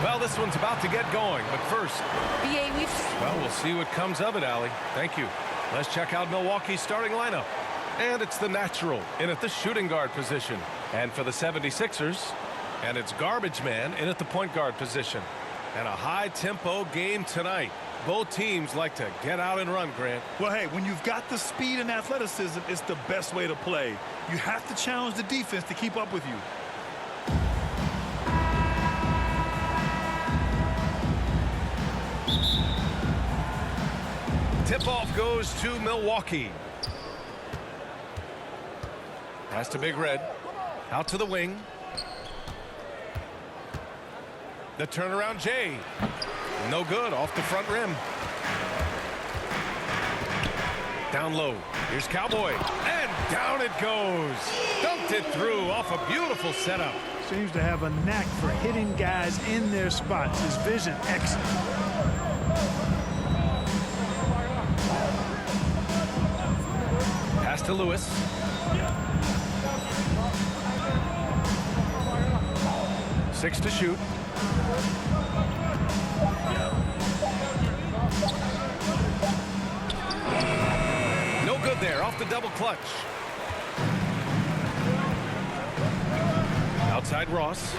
Well, this one's about to get going, but first, well, we'll see what comes of it, Allie. Thank you. Let's check out Milwaukee's starting lineup. And it's the natural in at the shooting guard position. And for the 76ers, and it's garbage man in at the point guard position. And a high-tempo game tonight. Both teams like to get out and run, Grant. Well, hey, when you've got the speed and athleticism, it's the best way to play. You have to challenge the defense to keep up with you. Tip-off goes to Milwaukee. Pass to Big Red. Out to the wing. The turnaround Jay. No good, off the front rim. Down low. Here's Cowboy. And down it goes. Dunked it through off a beautiful setup. Seems to have a knack for hitting guys in their spots. His vision, excellent. Pass to Lewis. Six to shoot. No good there, off the double clutch. Outside Ross.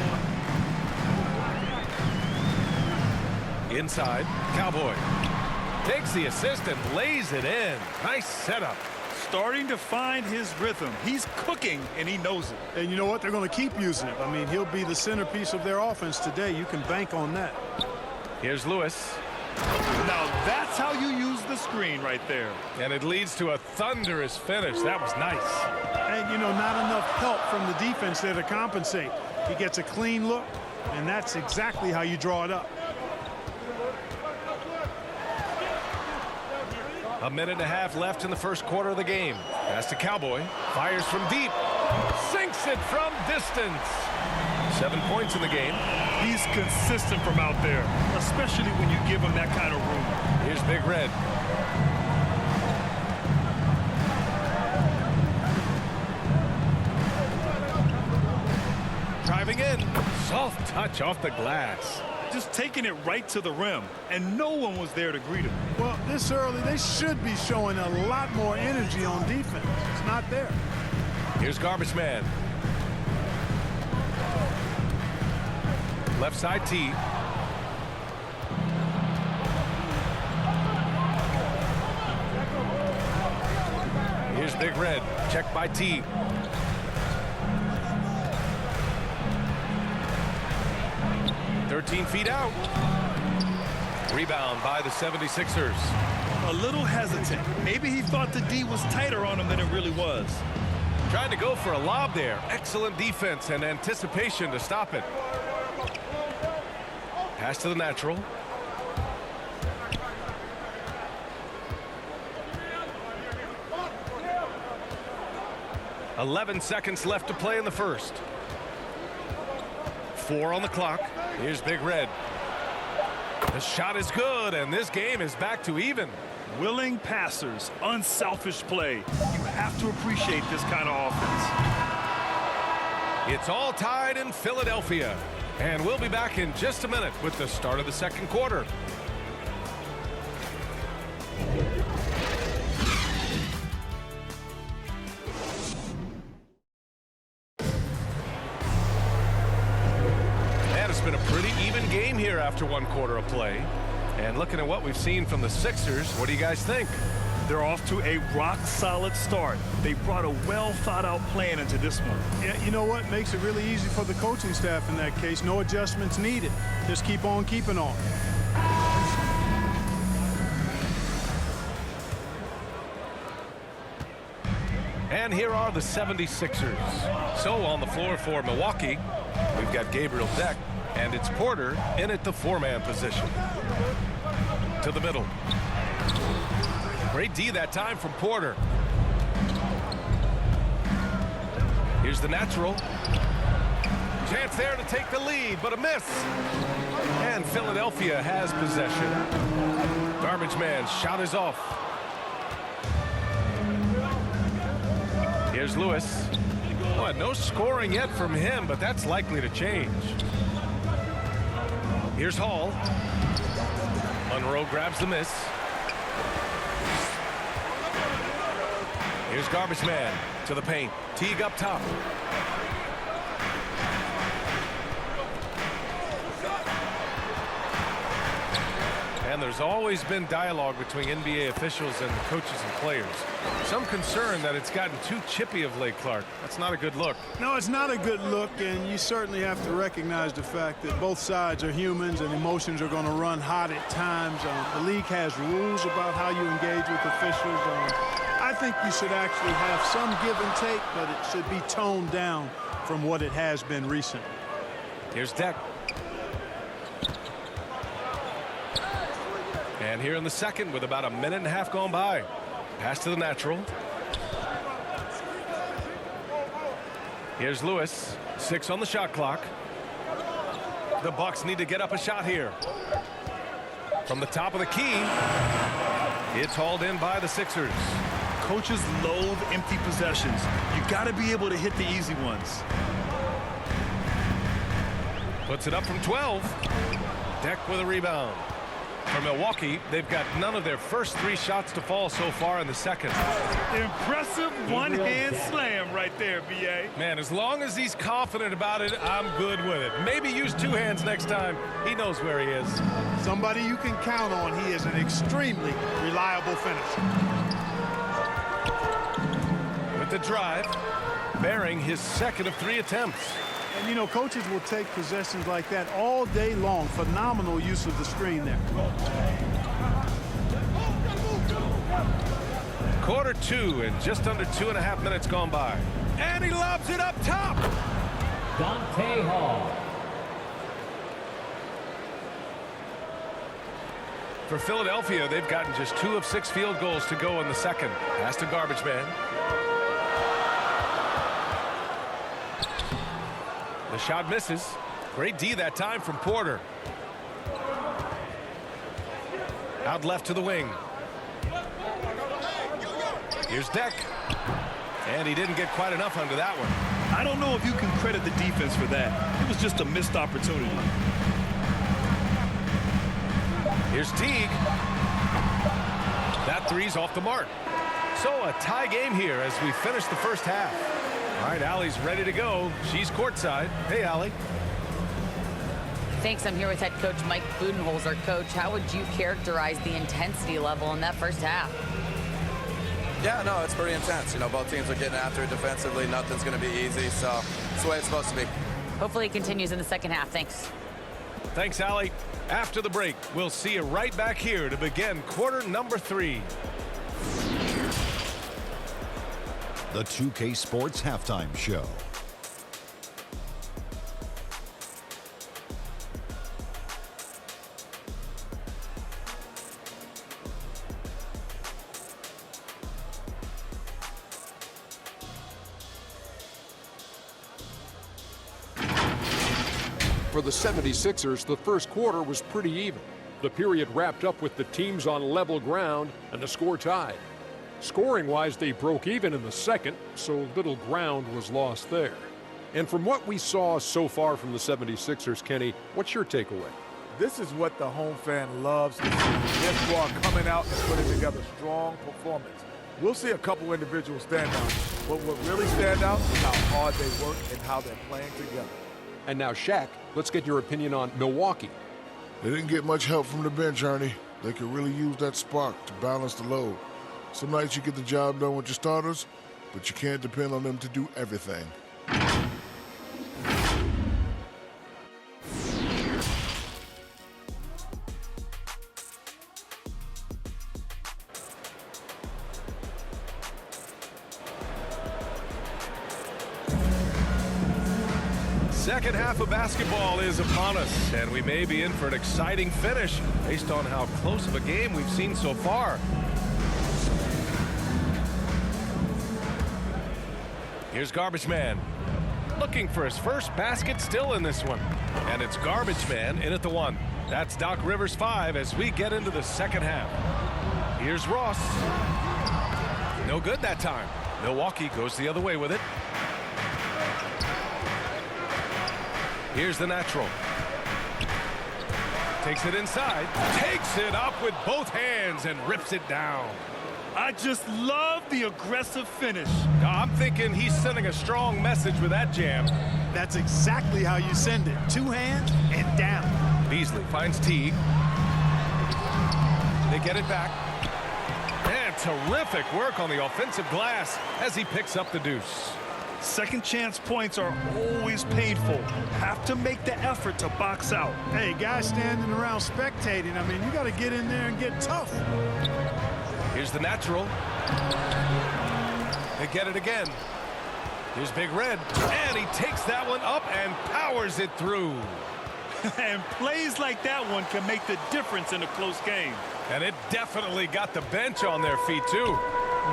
Inside, Cowboy. Takes the assist and lays it in. Nice setup. Starting to find his rhythm. He's cooking, and he knows it. And you know what? They're going to keep using it. I mean, he'll be the centerpiece of their offense today. You can bank on that. Here's Lewis. Now that's how you use the screen right there. And it leads to a thunderous finish. That was nice. And, you know, not enough help from the defense there to compensate. He gets a clean look, and that's exactly how you draw it up. A minute and a half left in the first quarter of the game. Pass to Cowboy. Fires from deep. Sinks it from distance. 7 points in the game. He's consistent from out there, especially when you give him that kind of room. Here's Big Red. Driving in. Soft touch off the glass. Just taking it right to the rim, and no one was there to greet him. Well, this early, they should be showing a lot more energy on defense. It's not there. Here's Garbage Man. Left side T. Here's Big Red. Checked by T. Feet out. Rebound by the 76ers. A little hesitant. Maybe he thought the D was tighter on him than it really was. Trying to go for a lob there. Excellent defense and anticipation to stop it. Pass to the natural. .11 seconds left to play in the first. 4 on the clock. Here's Big Red. The shot is good, and this game is back to even. Willing passers, unselfish play. You have to appreciate this kind of offense. It's all tied in Philadelphia, and we'll be back in just a minute with the start of the second quarter. Been a pretty even game here after one quarter of play. And looking at what we've seen from the Sixers, what do you guys think? They're off to a rock-solid start. They brought a well-thought-out plan into this one. Yeah, you know what? Makes it really easy for the coaching staff in that case. No adjustments needed. Just keep on keeping on. And here are the 76ers. So on the floor for Milwaukee, we've got Gabriel Deck. And it's Porter in at the 4-man position. To the middle. Great D that time from Porter. Here's the natural. Chance there to take the lead, but a miss. And Philadelphia has possession. Garbage man's shot is off. Here's Lewis. Well, no scoring yet from him, but that's likely to change. Here's Hall. Monroe grabs the miss. Here's Garbage Man to the paint. Teague up top. And there's always been dialogue between NBA officials and the coaches and players. Some concern that it's gotten too chippy of late, Clark. That's not a good look. No, it's not a good look, and you certainly have to recognize the fact that both sides are humans and emotions are going to run hot at times. The league has rules about how you engage with officials. I think you should actually have some give and take, but it should be toned down from what it has been recently. Here's Deck. And here in the second with about a minute and a half gone by. Pass to the natural. Here's Lewis. 6 on the shot clock. The Bucks need to get up a shot here. From the top of the key. It's hauled in by the Sixers. Coaches loathe empty possessions. You got to be able to hit the easy ones. Puts it up from 12. Deck with a rebound. For Milwaukee, they've got none of their first 3 shots to fall so far in the second. Impressive one-hand slam right there, B.A. Man, as long as he's confident about it, I'm good with it. Maybe use 2 hands next time. He knows where he is. Somebody you can count on. He is an extremely reliable finisher. With the drive, bearing his second of 3 attempts. And, you know, coaches will take possessions like that all day long. Phenomenal use of the screen there. Quarter 2 and just under 2.5 minutes gone by. And he lobs it up top. Dante Hall. For Philadelphia, they've gotten just 2 of 6 field goals to go in the second. Pass to Garbage Man. The shot misses. Great D that time from Porter. Out left to the wing. Here's Deck. And he didn't get quite enough under that one. I don't know if you can credit the defense for that. It was just a missed opportunity. Here's Teague. That 3's off the mark. So a tie game here as we finish the first half. All right, Allie's ready to go. She's courtside. Hey, Allie. Thanks. I'm here with head coach Mike Budenholzer. Coach, how would you characterize the intensity level in that first half? Yeah, no, it's pretty intense. You know, both teams are getting after it defensively. Nothing's going to be easy, so it's the way it's supposed to be. Hopefully it continues in the second half. Thanks. Thanks, Allie. After the break, we'll see you right back here to begin quarter number 3. The 2K Sports Halftime Show. For the 76ers, the first quarter was pretty even. The period wrapped up with the teams on level ground and the score tied. Scoring-wise, they broke even in the second, so little ground was lost there. And from what we saw so far from the 76ers, Kenny, what's your takeaway? This is what the home fan loves to see. This squad coming out and putting together strong performance. We'll see a couple individuals stand out, but what really stand out is how hard they work and how they're playing together. And now, Shaq, let's get your opinion on Milwaukee. They didn't get much help from the bench, Ernie. They could really use that spark to balance the load. Some nights you get the job done with your starters, but you can't depend on them to do everything. Second half of basketball is upon us, and we may be in for an exciting finish based on how close of a game we've seen so far. Here's Garbage Man. Looking for his first basket still in this one. And it's Garbage Man in at the 1. That's Doc Rivers' 5 as we get into the second half. Here's Ross. No good that time. Milwaukee goes the other way with it. Here's the natural. Takes it inside, takes it up with both hands and rips it down. I just love the aggressive finish. I'm thinking he's sending a strong message with that jam. That's exactly how you send it. 2 hands and down. Beasley finds Teague. They get it back. And terrific work on the offensive glass as he picks up the deuce. Second chance points are always painful. Have to make the effort to box out. Hey, guys standing around spectating, I mean, you got to get in there and get tough. Here's the natural. They get it again. Here's Big Red. And he takes that one up and powers it through. And plays like that one can make the difference in a close game. And it definitely got the bench on their feet, too.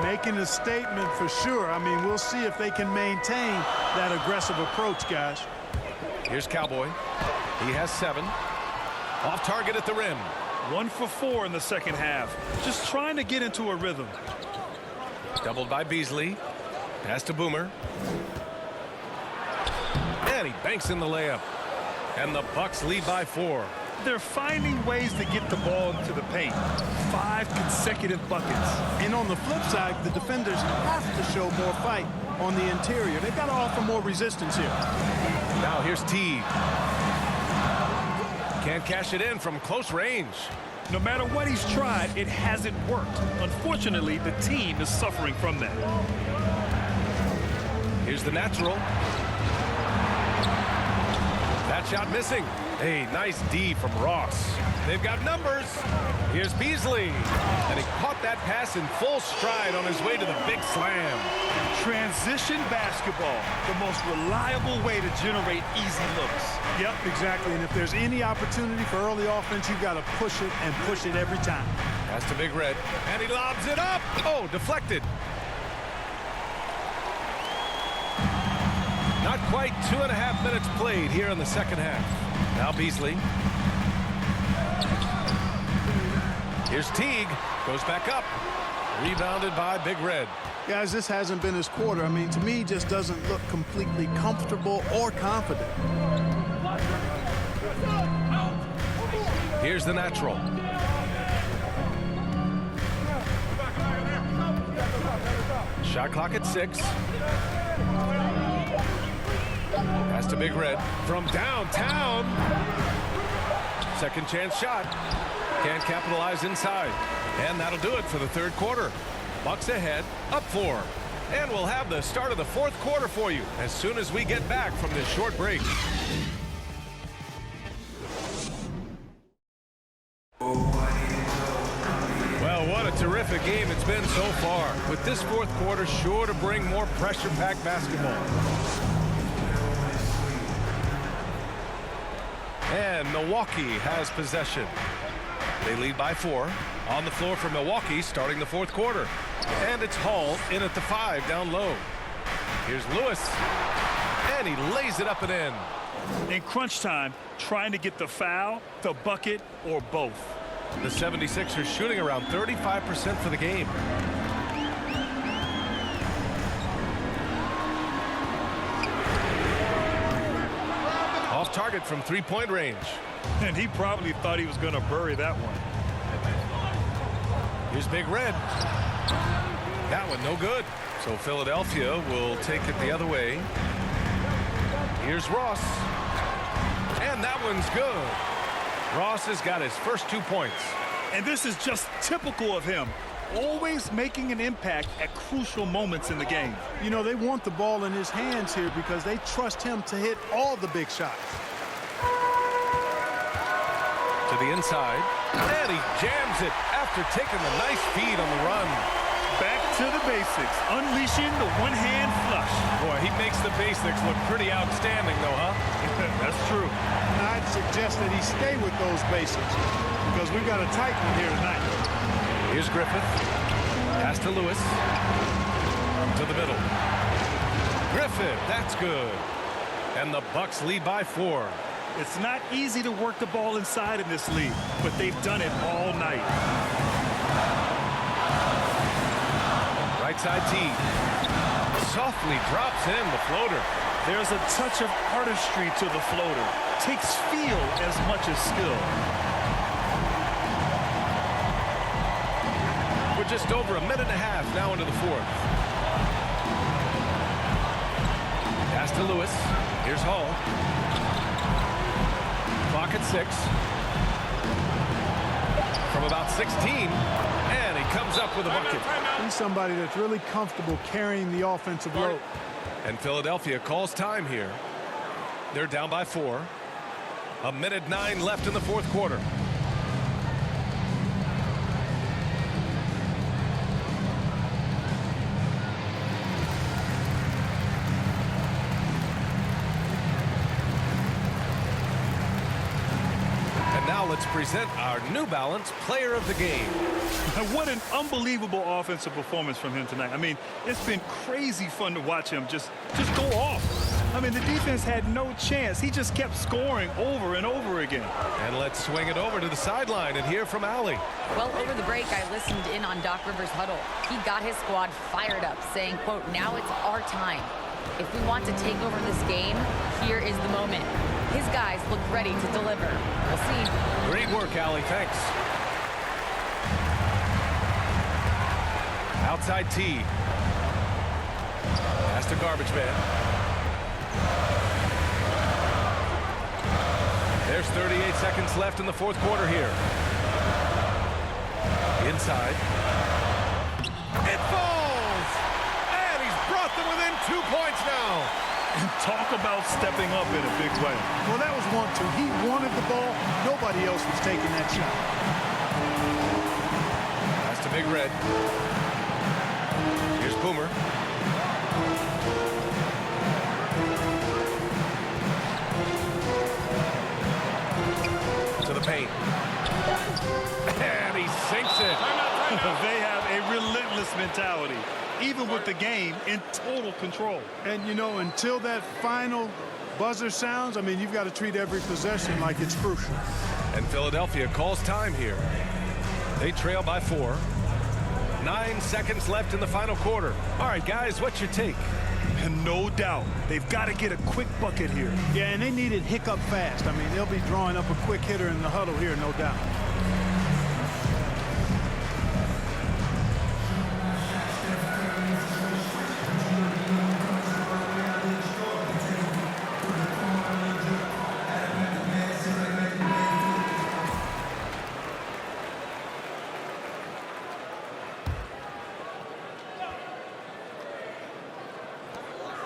Making a statement for sure. I mean, we'll see if they can maintain that aggressive approach, guys. Here's Cowboy. He has 7. Off target at the rim. 1 for 4 in the second half. Just trying to get into a rhythm. Doubled by Beasley. Pass to Boomer. And he banks in the layup. And the Bucks lead by 4. They're finding ways to get the ball into the paint. 5 consecutive buckets. And on the flip side, the defenders have to show more fight on the interior. They've got to offer more resistance here. Now here's Teague. Can't cash it in from close range. No matter what he's tried, it hasn't worked. Unfortunately, the team is suffering from that. Here's the natural. That shot missing. Hey, nice D from Ross. They've got numbers. Here's Beasley. And he caught that pass in full stride on his way to the big slam. Transition basketball, the most reliable way to generate easy looks. Yep, exactly. And if there's any opportunity for early offense, you've got to push it and push it every time. Pass to Big Red. And he lobs it up. Oh, deflected. Not quite 2.5 minutes played here in the second half. Now Beasley. Here's Teague. Goes back up. Rebounded by Big Red. Guys, this hasn't been his quarter. I mean, to me, just doesn't look completely comfortable or confident. Here's the natural. Shot clock at 6. Pass to Big Red from downtown. Second chance shot. Can't capitalize inside. And that'll do it for the third quarter. Bucks ahead, up 4. And we'll have the start of the fourth quarter for you as soon as we get back from this short break. Well, what a terrific game it's been so far, with this fourth quarter sure to bring more pressure-packed basketball. And Milwaukee has possession. They lead by 4. On the floor for Milwaukee starting the fourth quarter. And it's Hall in at the 5 down low. Here's Lewis. And he lays it up and in. In crunch time, trying to get the foul, the bucket, or both. The 76ers shooting around 35% for the game. Off target from 3-point range. And he probably thought he was going to bury that one. Here's Big Red. That one no good. So Philadelphia will take it the other way. Here's Ross. And that one's good. Ross has got his first 2 points. And this is just typical of him. Always making an impact at crucial moments in the game. You know, they want the ball in his hands here because they trust him to hit all the big shots. To the inside. And he jams it after taking the nice feed on the run. Back to the basics. Unleashing the one-hand flush. Boy, he makes the basics look pretty outstanding, though, huh? That's true. I'd suggest that he stay with those basics because we've got a tight one here tonight. Here's Griffith. Pass to Lewis. To the middle. Griffith, that's good. And the Bucks lead by 4. It's not easy to work the ball inside in this league, but they've done it all night. Right side Teague. Softly drops in the floater. There's a touch of artistry to the floater. Takes feel as much as skill. We're just over a minute and a half now into the fourth. Pass to Lewis. Here's Hall. Clock at 6. From about 16. And he comes up with a bucket. He's somebody that's really comfortable carrying the offensive load. And Philadelphia calls time here. They're down by 4. A minute 9 left in the fourth quarter. And now let's present our New Balance Player of the Game. What an unbelievable offensive performance from him tonight. I mean, it's been crazy fun to watch him just go off. I mean, the defense had no chance. He just kept scoring over and over again. And let's swing it over to the sideline and hear from Allie. Well, over the break, I listened in on Doc Rivers' huddle. He got his squad fired up, saying, quote, now it's our time. If we want to take over this game, here is the moment. His guys look ready to deliver. We'll see. Great work, Allie. Thanks. Outside T. Pass to garbage man. There's 38 seconds left in the fourth quarter here. Inside. It falls! And he's brought them within 2 points now. And talk about stepping up in a big way. Well, that was 1-2. He wanted the ball. Nobody else was taking that shot. Pass to Big Red. Here's Boomer. To the paint. And he sinks it. They have a relentless mentality, even with the game in total control. And, you know, until that final buzzer sounds, I mean, you've got to treat every possession like it's crucial. And Philadelphia calls time here. They trail by 4. 9 seconds left in the final quarter. All right, guys, what's your take? And no doubt, they've got to get a quick bucket here. Yeah, and they need it hiccup fast. I mean, they'll be drawing up a quick hitter in the huddle here, no doubt.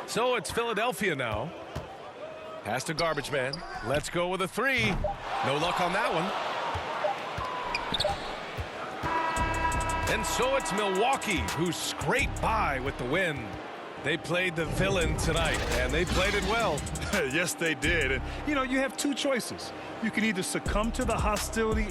So it's Philadelphia now. Pass to garbage man. Let's go with a 3. No luck on that one. And so it's Milwaukee who scraped by with the win. They played the villain tonight, and they played it well. Yes, they did. And, you know, you have two choices. You can either succumb to the hostility